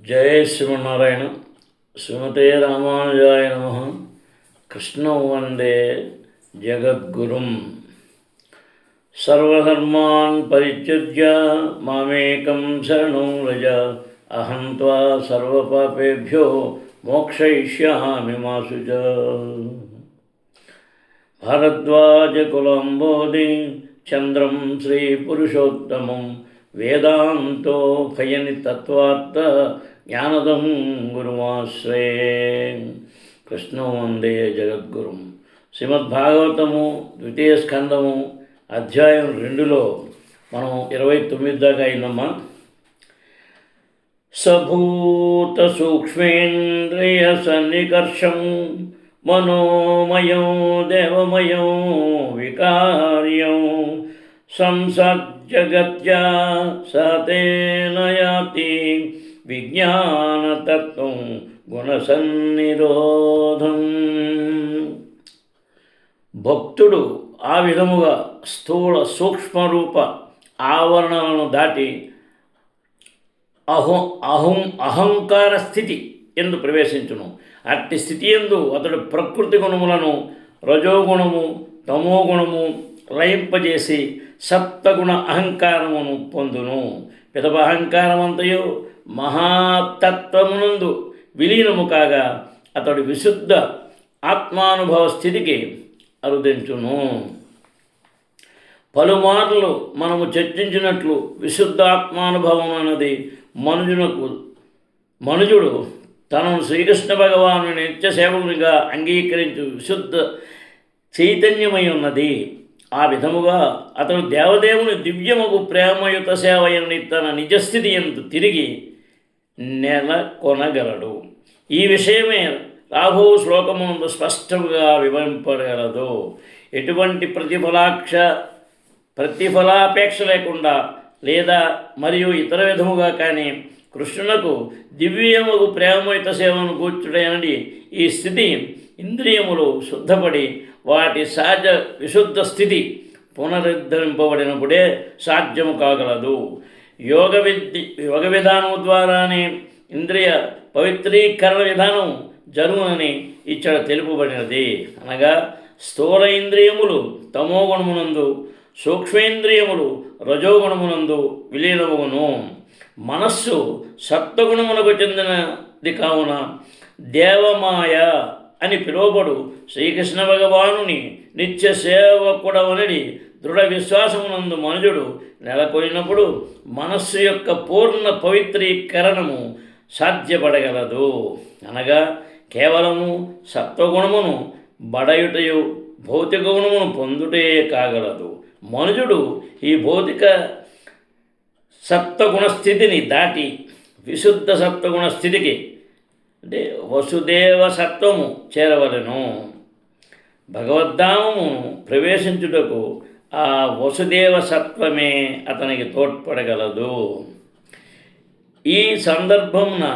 జయ శ్రీమన్నారాయణ. శ్రీమతే రామానుజాయ నమః. కృష్ణం వందే జగద్గురుం. సర్వధర్మాన్ పరిత్యజ్య మామేకం శరణం వ్రజ. అహం త్వా సర్వపాపేభ్యో మోక్షయిష్యామి మా శుచ. భారద్వాజకులంబోధి చంద్రం శ్రీపురుషోత్తమం వేదాంతో భయని తత్వాత్త జ్ఞానదం గురుమాశ్రయే. కృష్ణం వందే జగద్గురుం. శ్రీమద్భాగవతము ద్వితీయ స్కందము అధ్యాయం 2లో మనం 29 దాకా అయిందమ్మా. సభూత సూక్ష్మేంద్రియ సన్నికర్షం మనోమయం దేవమయం వికార్యం సంసర్జగత్యా సతేన యాతి విజ్ఞానతత్వం గుణసన్నిరోధం. భక్తుడు ఆ విధముగా స్థూల సూక్ష్మరూప ఆవరణలను దాటి అహంకార స్థితి ఎందు ప్రవేశించును. అట్టి స్థితి ఎందు అతడు ప్రకృతి గుణములను రజోగుణము తమోగుణము లయింపజేసి సప్తగుణ అహంకారమును పొందును. పిదప అహంకారమంతయు మహాతత్వమునందు విలీనము కాగా అతడు విశుద్ధ ఆత్మానుభవ స్థితికి అరుదించును. పలుమార్లు మనము చర్చించినట్లు విశుద్ధ ఆత్మానుభవం అన్నది మనుజుడు తనను శ్రీకృష్ణ భగవాను నిత్య సేవకునిగా అంగీకరించు విశుద్ధ చైతన్యమై ఉన్నది. ఆ విధముగా అతడు దేవదేవుని దివ్యముకు ప్రేమయుత సేవయని తన నిజస్థితి ఎందు తిరిగి నెలకొనగలడు. ఈ విషయమే రాబో శ్లోకమునందు స్పష్టంగా వివరింపగలదు. ఎటువంటి ప్రతిఫలాపేక్ష లేకుండా లేదా మరియు ఇతర విధముగా కానీ కృష్ణునకు దివ్యముకు ప్రేమయుత సేవను కూర్చుడైనది ఈ స్థితి ఇంద్రియములు శుద్ధపడి వాటి సహజ విశుద్ధ స్థితి పునరుద్ధరింపబడినప్పుడే సాధ్యము కాగలదు. యోగ విధానము ద్వారానే ఇంద్రియ పవిత్రీకరణ విధానం జరుగునని ఇక్కడ తెలుపబడినది. అనగా స్థూల ఇంద్రియములు తమోగుణమునందు, సూక్ష్మేంద్రియములు రజోగుణమునందు విలీనమును. మనస్సు సత్వగుణమునకు చెందినది కావున దేవమాయ అని పిలువబడు శ్రీకృష్ణ భగవానుని నిత్య సేవకుడవనడి దృఢ విశ్వాసమునందు మనుజుడు నెలకొనినప్పుడు మనస్సు యొక్క పూర్ణ పవిత్రీకరణము సాధ్యపడగలదు. అనగా కేవలము సత్వగుణమును బడయుటయు భౌతిక గుణమును పొందుటే కాగలదు. మనుజుడు ఈ భౌతిక సత్వగుణ స్థితిని దాటి విశుద్ధ సత్వగుణ స్థితికి అంటే వసుదేవ సత్వము చేరవలెను. భగవద్ధామము ప్రవేశించుటకు ఆ వసుదేవ సత్వమే అతనికి తోడ్పడగలదు. ఈ సందర్భమున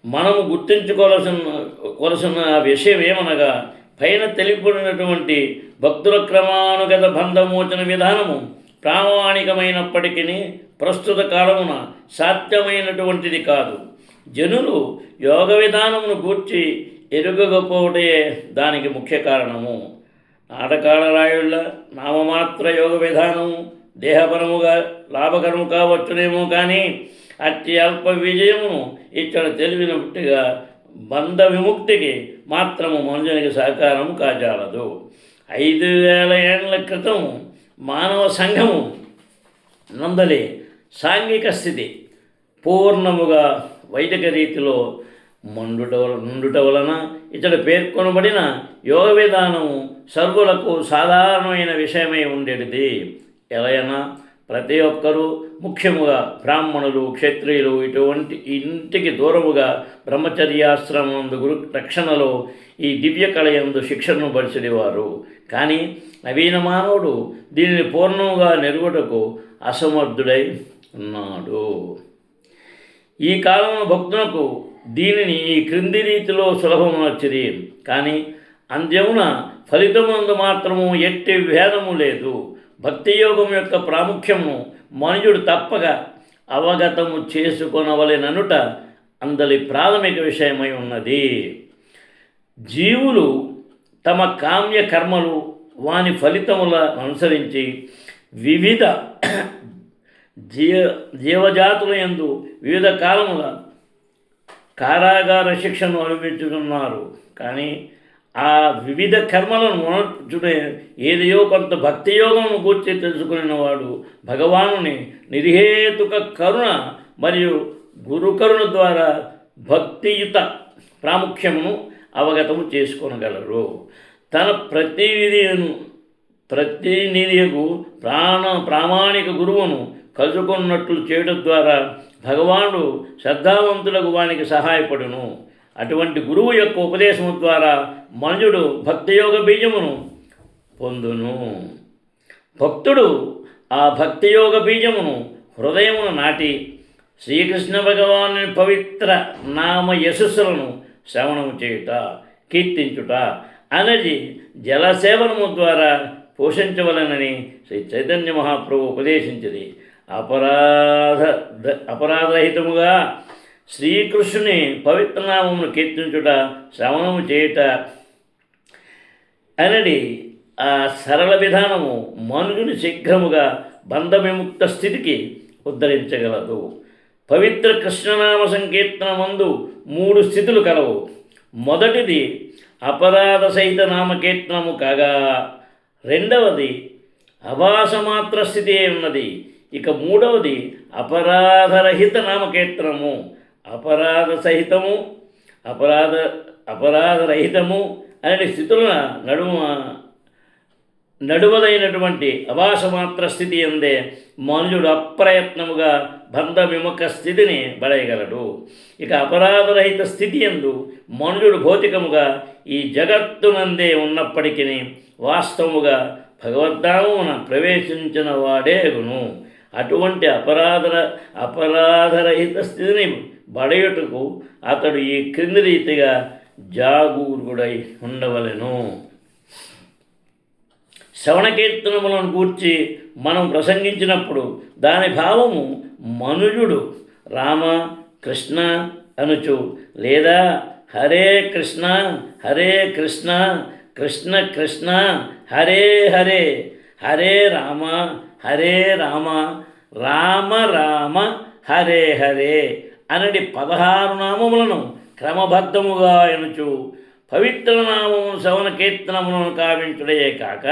మనము గుర్తించుకోవలసిన విషయం ఏమనగా పైన తెలిపబడినటువంటి భక్తుల క్రమానుగత బంధమోచన విధానము ప్రామాణికమైనప్పటికీ ప్రస్తుత కాలమున సాధ్యమైనటువంటిది కాదు. జనులు యోగ విధానమును గూర్చి ఎరుగకపోవటే దానికి ముఖ్య కారణము. నాటకాల రాయుళ్ళ నామమాత్ర యోగ విధానము దేహపరముగా లాభకరము కావచ్చునేమో కానీ అతి అల్ప విజయమును ఇక్కడ తెలివినట్టుగా బంధ విముక్తికి మాత్రము మనుషునికి సహకారం కాజాలదు. 5000 ఏళ్ల క్రితం మానవ సంఘము నందలి సాంఘిక స్థితి పూర్ణముగా వైదిక రీతిలో నుండుట వలన ఇతడు పేర్కొనబడిన యోగ విధానము సర్వులకు సాధారణమైన విషయమై ఉండేది. ఎలయనా ప్రతి ఒక్కరూ ముఖ్యముగా బ్రాహ్మణులు క్షత్రియులు ఇటువంటి ఇంటికి దూరముగా బ్రహ్మచర్యాశ్రమందు గురు రక్షణలో ఈ దివ్య కళయందు శిక్షణను పరిచేవారు. కానీ నవీన మానవుడు దీనిని పూర్ణముగా నెరుగుటకు అసమర్థుడై ఉన్నాడు. ఈ కాలంలో భక్తులకు దీనిని ఈ క్రింది రీతిలో సులభమొచ్చిరి. కానీ అంత్యమున ఫలితమునందు మాత్రము ఎట్టి భేదము లేదు. భక్తి యోగం యొక్క ప్రాముఖ్యము మనుజుడు తప్పక అవగతము చేసుకొనవలెననుట అందరి ప్రాథమిక విషయమై ఉన్నది. జీవులు తమ కామ్య కర్మలు వాని ఫలితముల అనుసరించి వివిధ జీవజాతుల యందు వివిధ కాలముల కారాగార శిక్షను అనుభవించుతున్నారు. కానీ ఆ వివిధ కర్మలను ఉనర్చుడే ఏదియో కొంత భక్తి యోగమును కూర్చి తెలుసుకునేవాడు భగవానుని నిర్హేతుక కరుణ మరియు గురుకరుణ ద్వారా భక్తియుత ప్రాముఖ్యమును అవగతము చేసుకొనగలరు. తన ప్రతినిధికు ప్రామాణిక గురువును కలుసుకున్నట్లు చేయడం ద్వారా భగవానుడు శ్రద్ధావంతులకు వానికి సహాయపడును. అటువంటి గురువు యొక్క ఉపదేశము ద్వారా మనుజుడు భక్తియోగ బీజమును పొందును. భక్తుడు ఆ భక్తియోగ బీజమును హృదయమును నాటి శ్రీకృష్ణ భగవాను పవిత్ర నామ యశస్సులను శ్రవణము చేయుట, కీర్తించుట అనేది జలసేవనము ద్వారా పోషించవలనని శ్రీ చైతన్య మహాప్రభు ఉపదేశించింది. అపరాధరహితముగా శ్రీకృష్ణుని పవిత్రనామమును కీర్తించుట, శ్రవణము చేయుట అనేది ఆ సరళ విధానము మనుషుని శీఘ్రముగా బంధవిముక్త స్థితికి ఉద్ధరించగలదు. పవిత్ర కృష్ణనామ సంకీర్తనమందు 3 స్థితులు కలవు. మొదటిది అపరాధ సహిత నామకీర్తనము కాగా, రెండవది అభాసమాత్ర స్థితి ఉన్నది. ఇక మూడవది అపరాధరహిత నామకీర్తనము. అపరాధరహితము అనే స్థితుల నడువదైనటువంటి అభాసమాత్ర స్థితి అందే మనుజుడు అప్రయత్నముగా బంధ విముఖ స్థితిని పడేయగలడు. ఇక అపరాధరహిత స్థితి యందు మనుజుడు భౌతికముగా ఈ జగత్తునందే ఉన్నప్పటికీ వాస్తవముగా భగవద్ధామమున ప్రవేశించిన వాడేగును. అటువంటి అపరాధరహిత స్థితిని బడయుటకు అతడు ఈ క్రింది రీతిగా జాగూర్గుడై ఉండవలెను. శ్రవణకీర్తనములను గూర్చి మనం ప్రసంగించినప్పుడు దాని భావము మనుజుడు రామ కృష్ణ అనుచు లేదా హరే కృష్ణ హరే కృష్ణ కృష్ణ కృష్ణ హరే హరే హరే రామ హరే రామ రామ రామ హరే హరే అనడి 16 నామములను క్రమబద్ధముగా ఎనుచు పవిత్ర నామమును శ్రవణ కీర్తనములను కావించుడే కాక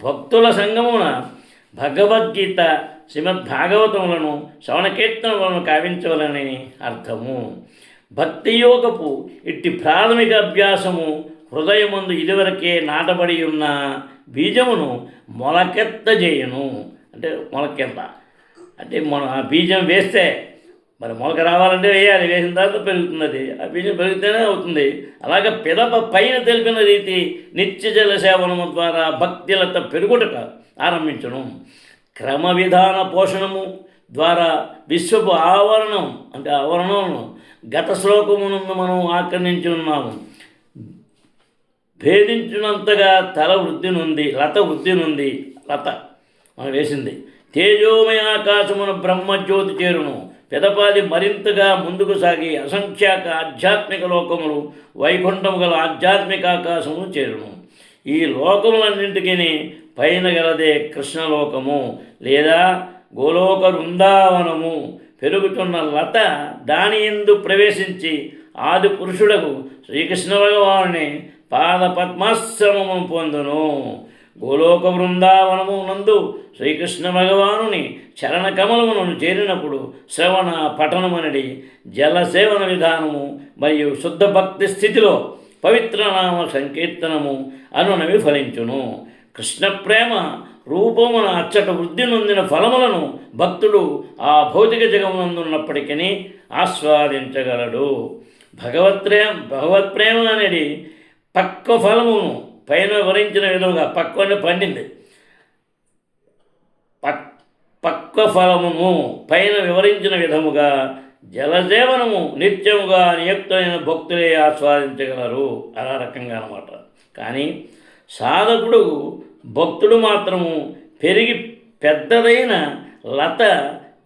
భక్తుల సంగమున భగవద్గీత శ్రీమద్భాగవతములను శ్రవణ కీర్తనములను కావించవలని అర్థము. భక్తియోగపు ఇట్టి ప్రాథమిక అభ్యాసము హృదయమందు ఇదివరకే నాటబడి ఉన్న బీజమును మొలకెత్తజేయను. అంటే మొలకెంత అంటే మనం ఆ బీజం వేస్తే మరి మొలక రావాలంటే వేయాలి, వేసిన తర్వాత పెరుగుతున్నది, ఆ బీజం పెరిగితేనే అవుతుంది. అలాగే పిదప పైన తెలిపిన రీతి నిత్య జల సేవనము ద్వారా భక్తిలత పెరుగుటక ఆరంభించడం. క్రమ విధాన పోషణము ద్వారా విశ్వపు ఆవరణను గత శ్లోకమునందు మనం ఆకర్ణించి ఉన్నాము. భేదించినంతగా లత వృద్ధి నుండి మనం వేసింది తేజోమయ ఆకాశమున బ్రహ్మజ్యోతి చేరును. పెదపాది మరింతగా ముందుకు సాగి అసంఖ్యాక ఆధ్యాత్మిక లోకములు వైకుంఠము గల ఆధ్యాత్మిక ఆకాశము చేరును. ఈ లోకములన్నింటికీ పైన గలదే కృష్ణలోకము లేదా గోలోక వృందావనము. పెరుగుతున్న లత దాని యందు ప్రవేశించి ఆది పురుషుడకు శ్రీకృష్ణ భగవానుని పాద పద్మాశ్రమము పొందును. గోలోక బృందావనము నందు శ్రీకృష్ణ భగవానుని చరణ కమలములను చేరినప్పుడు శ్రవణ పఠనమనడి జలసేవన విధానము మరియు శుద్ధ భక్తి స్థితిలో పవిత్రనామ సంకీర్తనము అనునవి ఫలించును. కృష్ణ ప్రేమ రూపమున అచ్చట వృద్ధి నొందిన ఫలములను భక్తుడు ఆ భౌతిక జగమునందున్నప్పటికీ ఆస్వాదించగలడు. భగవత్ప్రేమ అనేది పక్వ ఫలమును పైన వివరించిన విధముగా పక్వని పండింది. పక్వ ఫలమును పైన వివరించిన విధముగా జలసేవనము నిత్యముగా నియుక్తమైన భక్తులే ఆస్వాదించగలరు. అలా రకంగా అన్నమాట. కానీ భక్తుడు మాత్రము పెరిగి పెద్దదైన లత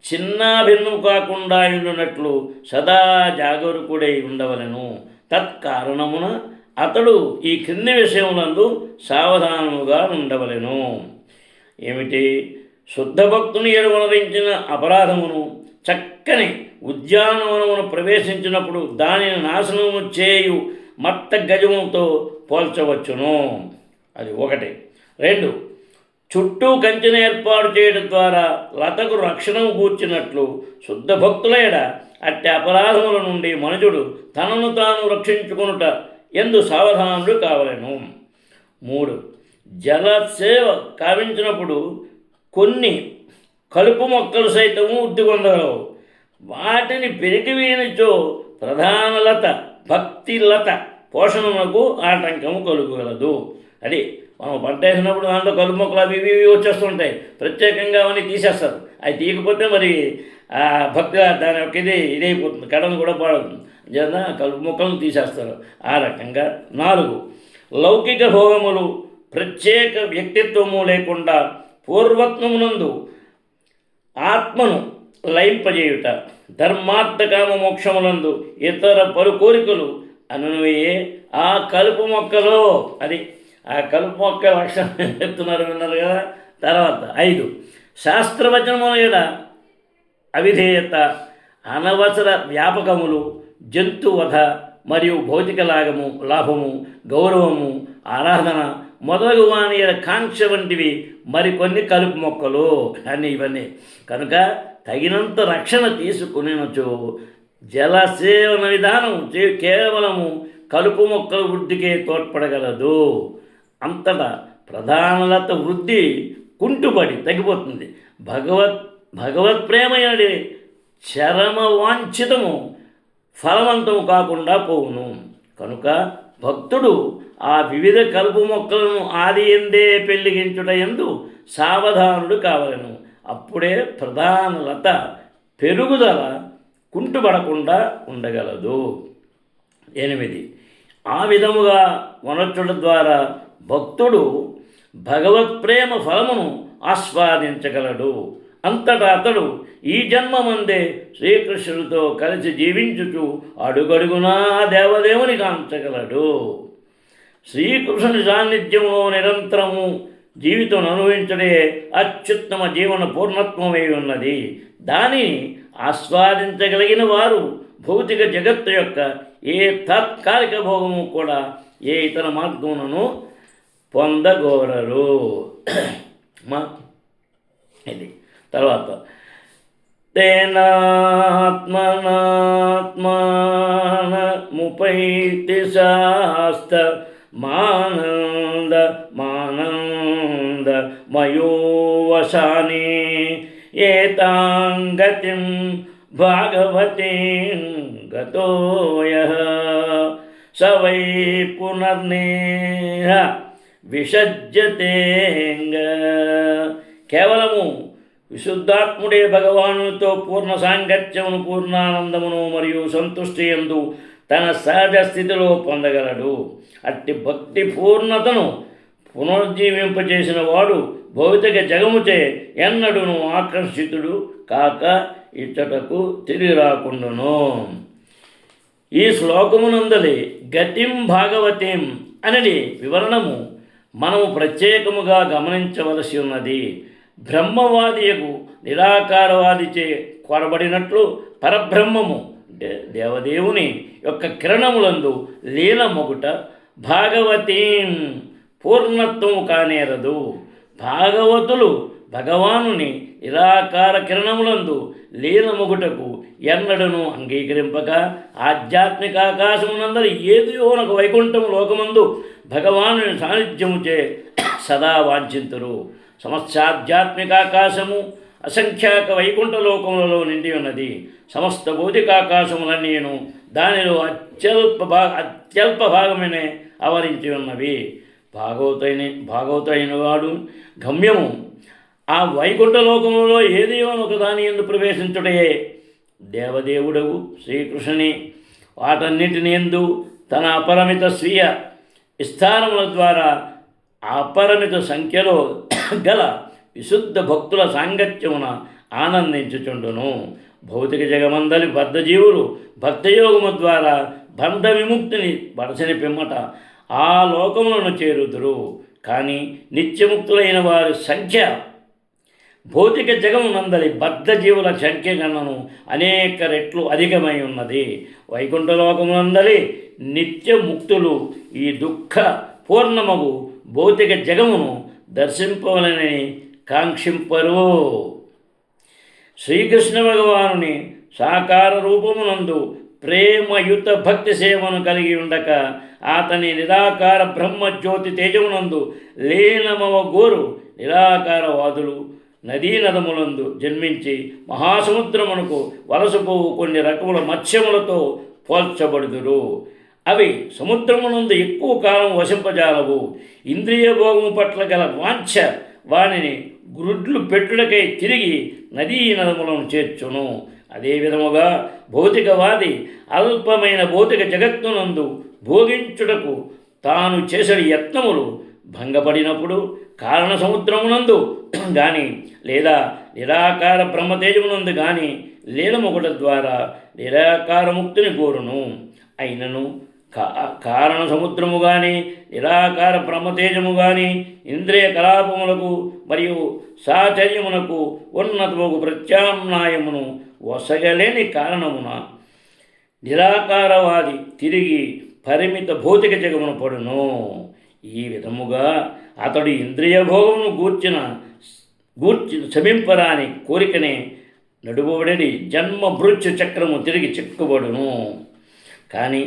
చిన్నాభిన్నం కాకుండా ఉండునట్లు సదా జాగరూకుడై ఉండవలెను. తత్కారణమున అతడు ఈ క్రింది విషయములందు సావధానముగా ఉండవలెను. ఏమిటి? శుద్ధ భక్తుని ఎరువనరించిన అపరాధమును చక్కని ఉద్యానవనమును ప్రవేశించినప్పుడు దానిని నాశనము చేయు మత్త గజముతో పోల్చవచ్చును. అది ఒకటి. 2, చుట్టూ కంచెను ఏర్పాటు చేయడం ద్వారా లతకు రక్షణము కూర్చున్నట్లు శుద్ధ భక్తులైన అట్టి అపరాధముల నుండి మనుజుడు తనను తాను రక్షించుకొనుట ఎందు సావధానుడు కావలెను. 3, జలసేవ కావించినప్పుడు కొన్ని కలుపు మొక్కలు సైతము వృద్ధి పొందగలవు. వాటిని పెరిగివేయనిచో ప్రధాన లత భక్తి లత పోషణకు ఆటంకము కలుగగలదు. అది మనం పంట వేసినప్పుడు దాంట్లో కలుపు మొక్కలు అవి ఇవి వచ్చేస్తుంటాయి. ప్రత్యేకంగా అవన్నీ తీసేస్తారు. అవి తీయకపోతే మరి భక్తి దాని యొక్క ఇదైపోతుంది, కడను కూడా పాడుతుంది. జన కలుపు మొక్కలను తీసేస్తారు. ఆ రకంగా 4, లౌకిక భోగములు ప్రత్యేక వ్యక్తిత్వము లేకుండా పూర్వత్వమునందు ఆత్మను లయింపజేయుట, ధర్మార్థ కామ మోక్షములందు ఇతర పలు కోరికలు అనునయే ఆ కలుపు మొక్కలో. అది ఆ కలుపు మొక్క లక్షణం చెప్తున్నారు, విన్నారు కదా. తర్వాత 5, శాస్త్రవచనముల యొద్ద అవిధేయత, అనవసర వ్యాపకములు, జంతువధ మరియు భౌతిక లాభము, గౌరవము, ఆరాధన మొదలగు వాని కాంక్ష వంటివి మరికొన్ని కలుపు మొక్కలు అని ఇవన్నీ. కనుక తగినంత రక్షణ తీసుకునేనచో జలసేవన విధానం కేవలము కలుపు మొక్కల వృద్ధికే తోడ్పడగలదు. అంతటా ప్రధానలత వృద్ధి కుంటుపడి తగ్గిపోతుంది. భగవత్ ప్రేమ అనే చరమ వాంఛితము ఫలవంతము కాకుండా పోవును. కనుక భక్తుడు ఆ వివిధ కలుపు మొక్కలను ఆది ఎందే పెళ్లిగించుట ఎందు సావధానుడు కావలను. అప్పుడే ప్రధాన లత పెరుగుదల కుంటుపడకుండా ఉండగలదు. 8, ఆ విధముగా వనర్చుట ద్వారా భక్తుడు భగవత్ ప్రేమ ఫలమును ఆస్వాదించగలడు. అంతటా అతడు ఈ జన్మమందే శ్రీకృష్ణుడితో కలిసి జీవించుచు అడుగడుగునా దేవదేవుని కాంచగలడు. శ్రీకృష్ణుని సాన్నిధ్యంలో నిరంతరము జీవితం అనుభవించడే అత్యుత్తమ జీవన పూర్ణత్వమై ఉన్నది. దానిని ఆస్వాదించగలిగిన వారు భౌతిక జగత్తు యొక్క ఏ తాత్కాలిక భోగము కూడా ఏ ఇతర మార్గములను పొందగోరరు. ఇది తర్వాత తేనాత్మనాత్మానముపైతి శాస్త్ర మానంద మయోవశాని ఏతాంగతిం భాగవతీం గతోయః స వై పునర్నేహ విసజ్జతేంగ. కేవలము విశుద్ధాత్ముడే భగవానునితో పూర్ణ సాంగత్యమును, పూర్ణానందమును మరియు సంతుష్టి యందు తన సహజ స్థితిలో పొందగలడు. అట్టి భక్తి పూర్ణతను పునరుజ్జీవింపచేసిన వాడు భౌతిక జగముచే ఎన్నడూను ఆకర్షితుడు కాక ఇచ్చటకు తిరిగి రాకుండాను. ఈ శ్లోకమునందలి గతిం భాగవతీం అనేది వివరణము మనము ప్రత్యేకముగా గమనించవలసి ఉన్నది. బ్రహ్మవాదియకు నిరాకారవాదిచే కొరబడినట్లు పరబ్రహ్మము అంటే దేవదేవుని యొక్క కిరణములందు లీలమొగుట భాగవతీం పూర్ణత్వము కానేరదు. భాగవతులు భగవానుని నిరాకార కిరణములందు లీలమొగుటకు ఎన్నడను అంగీకరింపక ఆధ్యాత్మిక ఆకాశమునందరి ఏదియోనకు వైకుంఠము లోకమందు భగవానుని సాన్నిధ్యముచే సదా వాంఛింతురు. సమస్తాధ్యాత్మిక ఆకాశము అసంఖ్యాక వైకుంఠ లోకములలో నిండి ఉన్నది. సమస్త భౌతికాకాశములన్నీను దానిలో అత్యల్ప భాగమనే ఆవరించి ఉన్నవి. భాగవతైన వాడు గమ్యము ఆ వైకుంఠ లోకములో ఏదో ఒక దాని యందు ప్రవేశించుటే. దేవదేవుడవు శ్రీకృష్ణుని వాటన్నిటిని యందు తన అపరిమిత స్వీయ విస్తారముల ద్వారా అపరిమిత సంఖ్యలో గల విశుద్ధ భక్తుల సాంగత్యమున ఆనందించుచుండును. భౌతిక జగమందలి బద్ధజీవులు భక్తయోగము ద్వారా బంధ విముక్తిని పరచని పిమ్మట ఆ లోకములను చేరుదురు. కానీ నిత్యముక్తులైన వారి సంఖ్య భౌతిక జగమునందలి బద్ధజీవుల సంఖ్య కన్నను అనేక రెట్లు అధికమై ఉన్నది. వైకుంఠలోకమునందలి నిత్యముక్తులు ఈ దుఃఖ పూర్ణమగు భౌతిక జగమును దర్శింపవలనని కాంక్షింపరు. శ్రీకృష్ణ భగవానుని సాకార రూపమునందు ప్రేమయుత భక్తి సేవను కలిగి ఉండక అతని నిరాకార బ్రహ్మజ్యోతి తేజమునందు లీనమవగోరు నిరాకారవాదులు నదీ నదములందు జన్మించి మహాసముద్రమునకు వలసపోవు కొన్ని రకముల మత్స్యములతో పోల్చబడుదురు. అవి సముద్రమునందు ఎక్కువ కాలం వశింపజాలవు. ఇంద్రియ భోగము పట్ల గల వాంఛ వానిని గ్రుడ్లు పెట్టుడకై తిరిగి నదీ నదములను చేర్చును. అదే విధముగా భౌతికవాది అల్పమైన భౌతిక జగత్తునందు భోగించుటకు తాను చేసిన యత్నములు భంగపడినప్పుడు కారణ సముద్రమునందు కానీ లేదా నిరాకార బ్రహ్మతేజమునందు కానీ లీలమొకట ద్వారా నిరాకారముక్తిని కోరును. అయినను కారణ సముద్రము కానీ నిరాకార బ్రహ్మతేజము కానీ ఇంద్రియ కలాపములకు మరియు సాచర్యమునకు ఉన్నతముకు ప్రత్యామ్నాయమును వసగలేని కారణమున నిరాకారవాది తిరిగి పరిమిత భౌతిక జగమును పడును. ఈ విధముగా అతడు ఇంద్రియ భోగమును గూర్చి శమింపరాని కోరికనే నడువబడి జన్మ భృత్యు చక్రము తిరిగి చిక్కుబడును. కానీ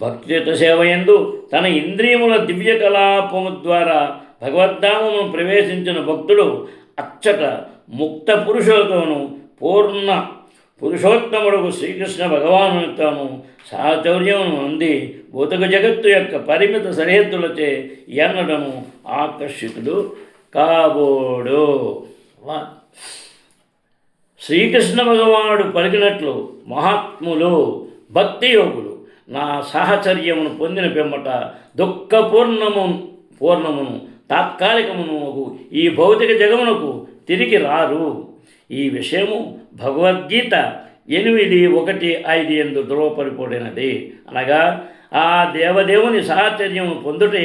భక్తియుత సేవయందు తన ఇంద్రియముల దివ్య కలాపము ద్వారా భగవద్ధామమును ప్రవేశించిన భక్తుడు అచ్చట ముక్త పురుషులతోనూ పూర్ణ పురుషోత్తముడు శ్రీకృష్ణ భగవానునితోనూ సాచౌర్యమును అంది భౌతిక జగత్తు యొక్క పరిమిత సరిహద్దులచే ఎన్నడను ఆకర్షితుడు కాబోడు. శ్రీకృష్ణ భగవానుడు పలికినట్లు మహాత్ములు భక్తి యోగులు నా సాహచర్యమును పొందిన పిమ్మట పూర్ణమును తాత్కాలికమును ఈ భౌతిక జగమునకు తిరిగి రారు. ఈ విషయము భగవద్గీత 8:1-5 యందు ధృవపడిపోడినది. అనగా ఆ దేవదేవుని సాహచర్యము పొందుటే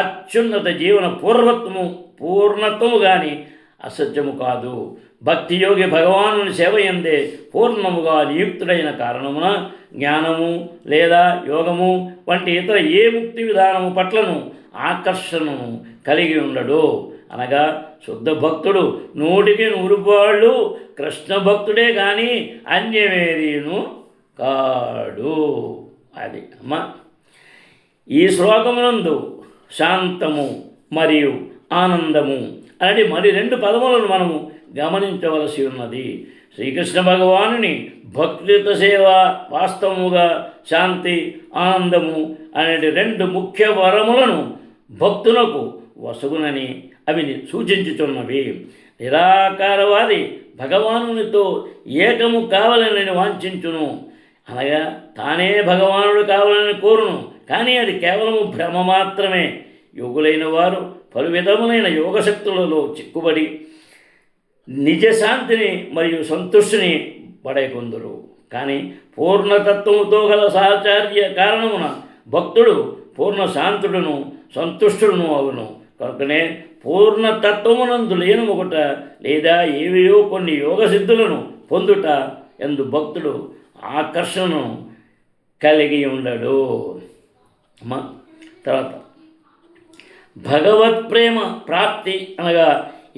అత్యున్నత జీవన పూర్ణత్వము కానీ అసత్యము కాదు. భక్తియోగి భగవానుని సేవ ఎందే పూర్ణముగా నియుక్తుడైన కారణమున జ్ఞానము లేదా యోగము వంటి ఇతర ఏ ముక్తి విధానము పట్లను ఆకర్షణను కలిగి ఉండడు. అనగా శుద్ధ భక్తుడు 100% కృష్ణ భక్తుడే కానీ అన్యమేదీను కాడు. అది అమ్మ. ఈ శ్లోకమునందు శాంతము మరియు ఆనందము అనేది మరి 2 పదములను మనము గమనించవలసి ఉన్నది. శ్రీకృష్ణ భగవానుని భక్తియుత సేవ వాస్తవముగా శాంతి ఆనందము అనే 2 ముఖ్య వరములను భక్తులకు వసగునని అవి సూచించుతున్నవి. నిరాకారవాది భగవానునితో ఏకము కావాలని వాంఛించును. అనగా తానే భగవానుడు కావాలని కోరును. కానీ అది కేవలము భ్రమ మాత్రమే. యోగులైన వారు పలు విధములైన యోగశక్తులలో చిక్కుబడి నిజశాంతిని మరియు సంతుష్టిని పడైకొందురు. కానీ పూర్ణతత్వముతో గల సాహచర్య కారణమున భక్తుడు పూర్ణ శాంతుడును సంతుష్టుడును అవును. కనుకనే పూర్ణతత్వమునందు లేనమొకట లేదా ఏవియో కొన్ని యోగసిద్ధులను పొందుట ఎందు భక్తుడు ఆకర్షణను కలిగి ఉండడు. తర్వాత భగవత్ ప్రేమ ప్రాప్తి అనగా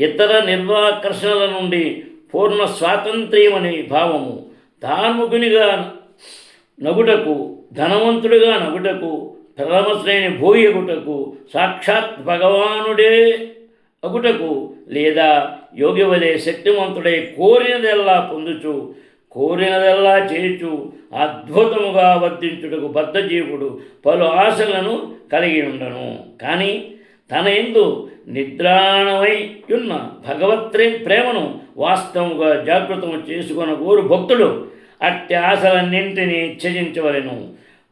ఇతర నిర్వాకర్షణల నుండి పూర్ణ స్వాతంత్ర్యమనే భావము. ధార్మికునిగా నగుటకు, ధనవంతుడిగా నగుటకు, ప్రథమ శ్రేణి భోగిగుటకు, సాక్షాత్ భగవానుడే అగుటకు లేదా యోగి వలె శక్తివంతుడై కోరినదెల్లా పొందుచు కోరినదెల్లా చేయుచు అద్భుతముగా వర్తించుటకు బద్ధజీవుడు పలు ఆశలను కలిగి ఉండను. కానీ తన యందు నిద్రాణమై ఉన్న భగవత్ ప్రేమను వాస్తవముగా జాగృతము చేసుకున్న గోరు భక్తుడు అట్టి ఆశలన్నింటినీ త్యజించవలెను.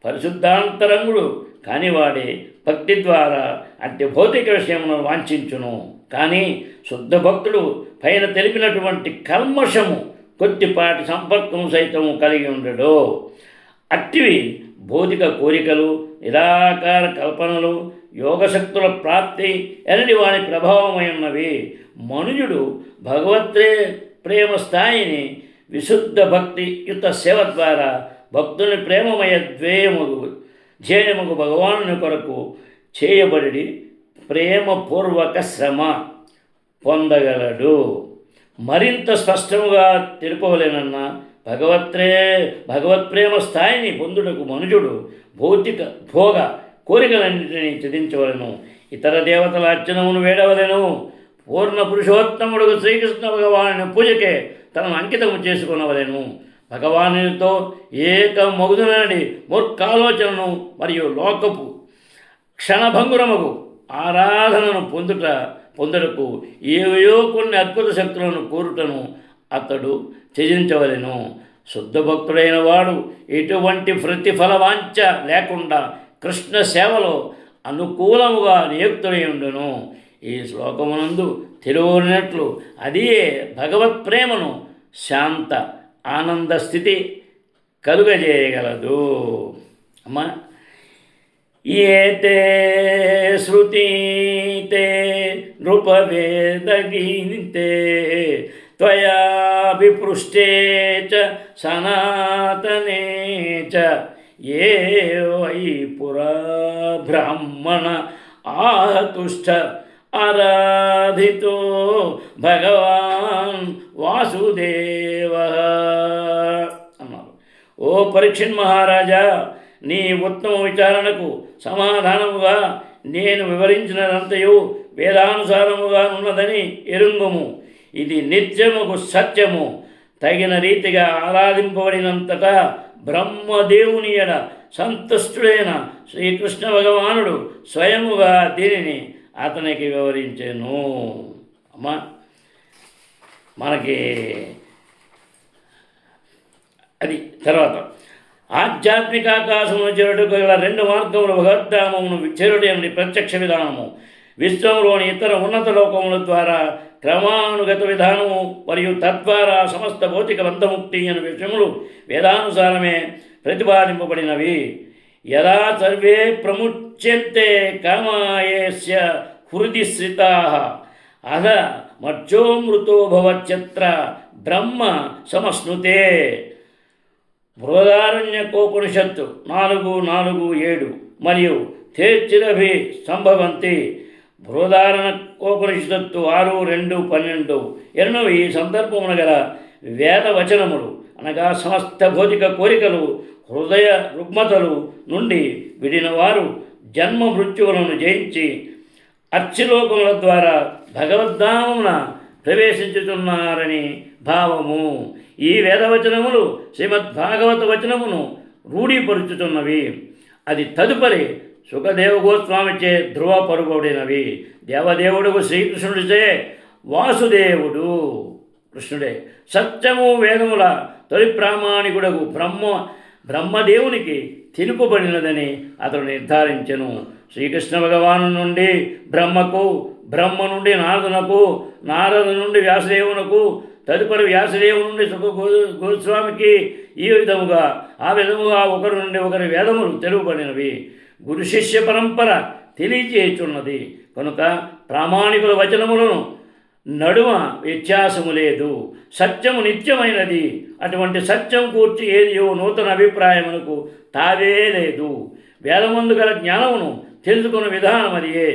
పరిశుద్ధాంతరంగుడు కానివాడే భక్తి ద్వారా అట్టి భౌతిక విషయమును వాంఛించును. కానీ శుద్ధ భక్తుడు పైన తెలిపినటువంటి కల్మషము కొద్దిపాటి సంపర్కం సైతం కలిగి ఉండడు. అట్టివి భౌతిక కోరికలు, నిరాకార కల్పనలు, యోగశక్తుల ప్రాప్తి ఎనటి వాని ప్రభావమై ఉన్నవి. మనుజుడు ప్రేమ స్థాయిని విశుద్ధ భక్తి యుత సేవ ద్వారా భక్తుని ప్రేమమయ ధ్యేయముగు భగవానుని కొరకు చేయబడి ప్రేమపూర్వక శ్రమ పొందగలడు. మరింత స్పష్టముగా తెలుపవలేనన్న భగవత్ప్రేమ స్థాయిని పొందుటకు మనుజుడు భౌతిక భోగ కోరికలన్నింటినీ త్యజించవలను. ఇతర దేవతల అర్చనమును వేడవలెను. పూర్ణ పురుషోత్తముడు శ్రీకృష్ణ భగవాను పూజకే తనను అంకితము చేసుకునవలెను. భగవానునితో ఏకమగుదునని మూర్ఖాలోచనను మరియు లోకపు క్షణభంగురముకు ఆరాధనను పొందుటకు ఏవో కొన్ని అద్భుత శక్తులను కోరుటను అతడు త్యజించవలెను. శుద్ధ భక్తుడైన వాడు ఎటువంటి ప్రతిఫల వాంఛ లేకుండా కృష్ణ సేవలో అనుకూలముగా నియుక్తుడై ఉండును. ఈ శ్లోకమునందు తెలువనట్లు అదే భగవత్ప్రేమను శాంత ఆనంద స్థితి కలుగజేయగలదు. అమ్మా, ఏతే శృతీతే నృపవేదగీతే త్వయా విపృష్టే చ సనాతనే చ ఏ వై పురా బ్రాహ్మణ ఆతుష్ట ఆరాధితో భగవాన్ వాసుదేవ అన్నారు. ఓ పరీక్షిత్ మహారాజా, నీ ఉత్తమ విచారణకు సమాధానముగా నేను వివరించినదంతయు వేదానుసారముగా ఉన్నదని ఎరుంగుము. ఇది నిత్యముకు సత్యము. తగిన రీతిగా ఆరాధింపబడినంతటా బ్రహ్మదేవుని ఎడ సంతుష్టుడైన శ్రీకృష్ణ భగవానుడు స్వయముగా దీనిని అతనికి వివరించెను. అమ్మా, మనకి అది తర్వాత ఆధ్యాత్మిక ఆకాశమును చేరుటకు గల రెండు మార్గములు భగవద్ధామమును చేరుట అనే ప్రత్యక్ష విధానము, విశ్వంలోని ఇతర ఉన్నత లోకముల ద్వారా క్రమానుగత విధానము మరియు తద్వారా సమస్త భౌతిక బంధముక్తి అనే విషయములు వేదానుసారమే ప్రతిపాదింపబడినవి. యదా సర్వే ప్రముచ్యంతే కామాయేస్య హృది శ్రితాః అధ మర్చోమృతో భవత్యత్ర బ్రహ్మ సమశ్నుతే. బృహదారణ్యకోపనిషత్తు 4:4-7 మరియు తేచిరభి సంభవంతి. బృహదారణ్యకోపనిషత్తు 6:2-12 ఎన్నో ఈ సందర్భమున గల వేదవచనములు అనగా సమస్త భౌతిక కోరికలు, హృదయ రుగ్మతలు నుండి విడిన వారు జన్మ మృత్యువులను జయించి అర్చిలోకముల ద్వారా భగవద్ధామమున ప్రవేశించుతున్నారని భావము. ఈ వేదవచనములు శ్రీమద్భాగవత వచనమును రూఢీపరుచుతున్నవి. అది తదుపరి సుఖదేవ గోస్వామిచే ధృవపరుబడినవి. దేవదేవుడు శ్రీకృష్ణుడిచే వాసుదేవుడు కృష్ణుడే. సత్యము వేదముల తొలి ప్రామాణికుడకు బ్రహ్మదేవునికి తెలుపబడినదని అతడు నిర్ధారించెను. శ్రీకృష్ణ భగవాను నుండి బ్రహ్మకు, బ్రహ్మ నుండి నారదునకు, నారదు నుండి వ్యాసదేవునకు, తదుపరి వ్యాసదేవు నుండి గోస్వామికి ఈ విధముగా ఆ విధముగా ఒకరి నుండి ఒకరి వేదములు తెలుపబడినవి. గురు శిష్య పరంపర తెలియచేయుచున్నది కనుక ప్రామాణికుల వచనములను నడుమ వ్యత్యాసము లేదు. సత్యము నిత్యమైనది. అటువంటి సత్యం కూర్చి ఏదియో నూతన అభిప్రాయములకు తావే లేదు. వేదమందు గల జ్ఞానమును తెలుసుకున్న విధానం అదియే.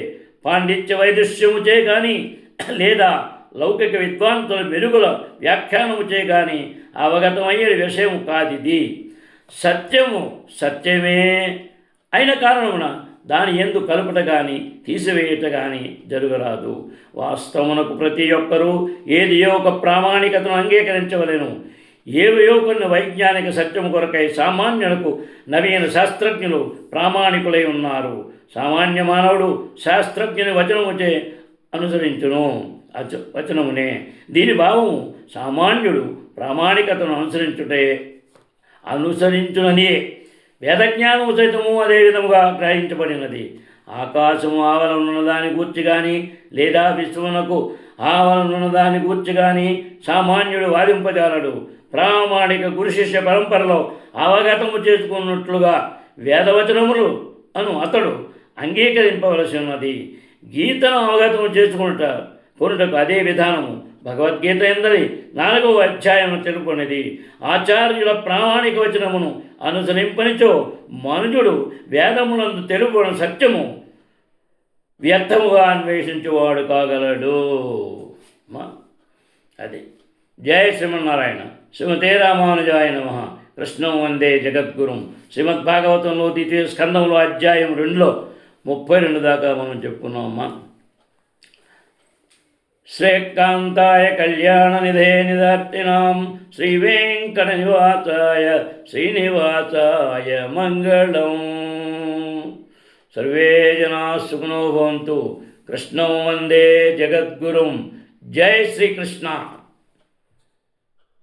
పాండిత్య వైదుష్యముచే కానీ లేదా లౌకిక విద్వాంతుల మెరుగుల వ్యాఖ్యానముచే కానీ అవగతమయ్యే విషయము కాదిది. సత్యము సత్యమే అయిన కారణమున దాని యందు కలుపుట కానీ తీసివేయట కానీ జరగరాదు. వాస్తవమునకు ప్రతి ఒక్కరూ ఏదియో ఒక ప్రామాణికతను అంగీకరించవలెను. ఏవయో కొన్ని వైజ్ఞానిక సత్యము కొరకై సామాన్యులకు నవీన శాస్త్రజ్ఞులు ప్రామాణికులై ఉన్నారు. సామాన్య మానవుడు శాస్త్రజ్ఞుని వచనముచే అనుసరించును వచనమునే. దీని భావము సామాన్యుడు ప్రామాణికతను అనుసరించుననియే. వేదజ్ఞానము సైతము అదే విధముగా గ్రహించబడినది. ఆకాశము ఆవలనున్న దాని గూర్చి కానీ లేదా విశ్వమునకు ఆవలనున్న దాని గూర్చి కానీ సామాన్యుడు వాదింపజాలడు. ప్రామాణిక గురు శిష్య పరంపరలో అవగతము చేసుకున్నట్లుగా వేదవచనములు అతడు అంగీకరింపవలసి ఉన్నది. గీతను అవగతము కొనుటకు అదే విధానము భగవద్గీత ఎందరి 4వ అధ్యాయము తెలుపుకున్నది. ఆచార్యుల ప్రామాణిక వచనమును అనుసరింపనిచో మనుజుడు వేదములందు తెలుపున సత్యము వ్యర్థముగా అన్వేషించువాడు కాగలడు. అది జయ శ్రీమన్నారాయణ. శ్రీమతే రామానుజాయ నమః. కృష్ణం వందే జగద్గురుం. శ్రీమద్భాగవతంలో 2వ స్కందంలో అధ్యాయం 2లో 32 దాకా మనం చెప్పుకున్నామమ్మా. శ్రేకాంతాయ కళ్యాణ నిధే నిదార్తినాం శ్రీవేంకట నివాసాయ శ్రీనివాసాయ మంగళం. సర్వే జనా సుఖినో భవంతు. కృష్ణం వందే జగద్గురుం. జై శ్రీకృష్ణ.